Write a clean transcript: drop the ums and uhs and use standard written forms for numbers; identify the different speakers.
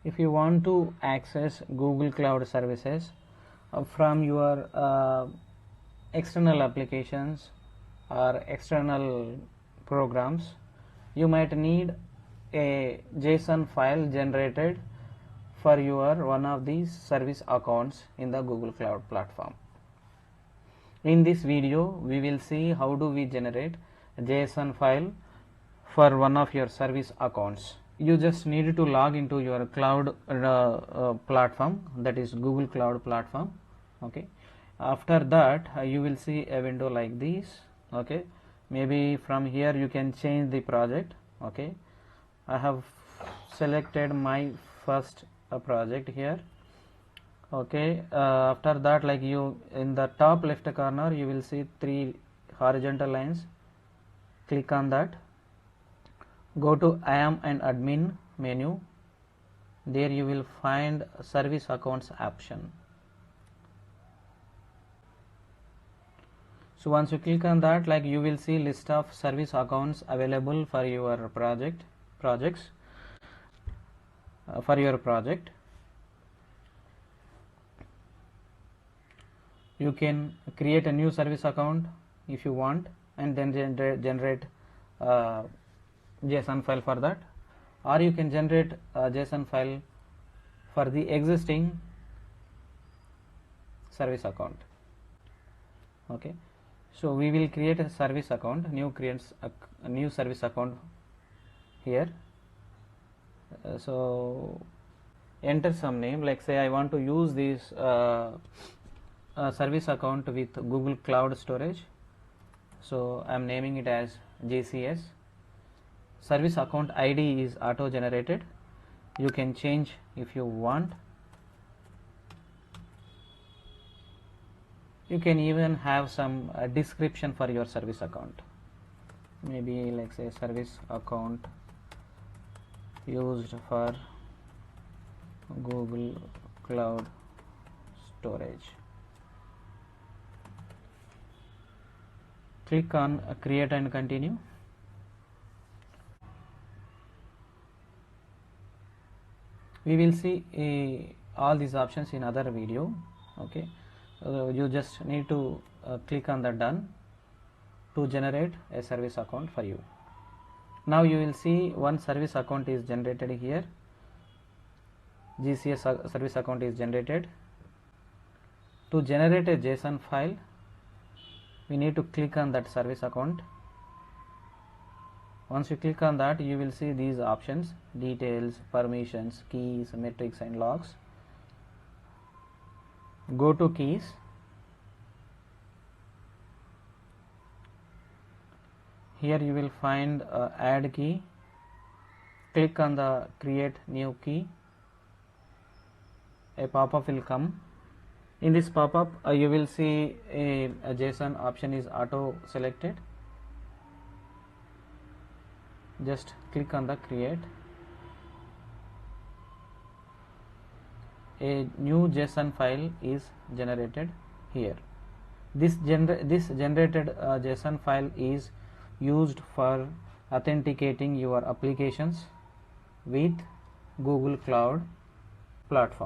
Speaker 1: if you want to access Google Cloud services from your external applications or external programs, you might need a JSON file generated for your one of these service accounts in the Google Cloud platform. In this video we will see how do we generate a JSON file for one of your service accounts. You just need to log into your cloud platform, that is Google Cloud platform. Okay, after that you will see a window like this. Okay, maybe from here you can change the project. Okay, I have selected my first project here. Okay, after that, like you in the top left corner you will see 3 horizontal lines. Click on that, go to I am an admin menu. There you will find service accounts option. So once you click on that, like you will see list of service accounts available for your project. You can create a new service account if you want, and then generate JSON file for that, or you can generate a JSON file for the existing service account. Okay, so we will create a service account, creates a new service account here. So enter some name, like say I want to use this service account with Google Cloud Storage, so I am naming it as GCS. Service account ID is auto generated. You can change if you want. You can even have some description for your service account, maybe like say service account used for Google Cloud Storage. Click on create and continue. We will see all these options in other video. Okay, you just need to click on the done to generate a service account for you. Now you will see one service account is generated here. GCS service account is generated. To generate a JSON file, we need to click on that service account. Once you click on that, you will see these options: details, permissions, keys, metrics and logs. Go to keys. Here you will find add key. Click on the create new key. A pop-up will come. In this pop-up you will see a JSON option is auto selected. Just click on the create. A new JSON file is generated here. This generated JSON file is used for authenticating your applications with Google Cloud platform.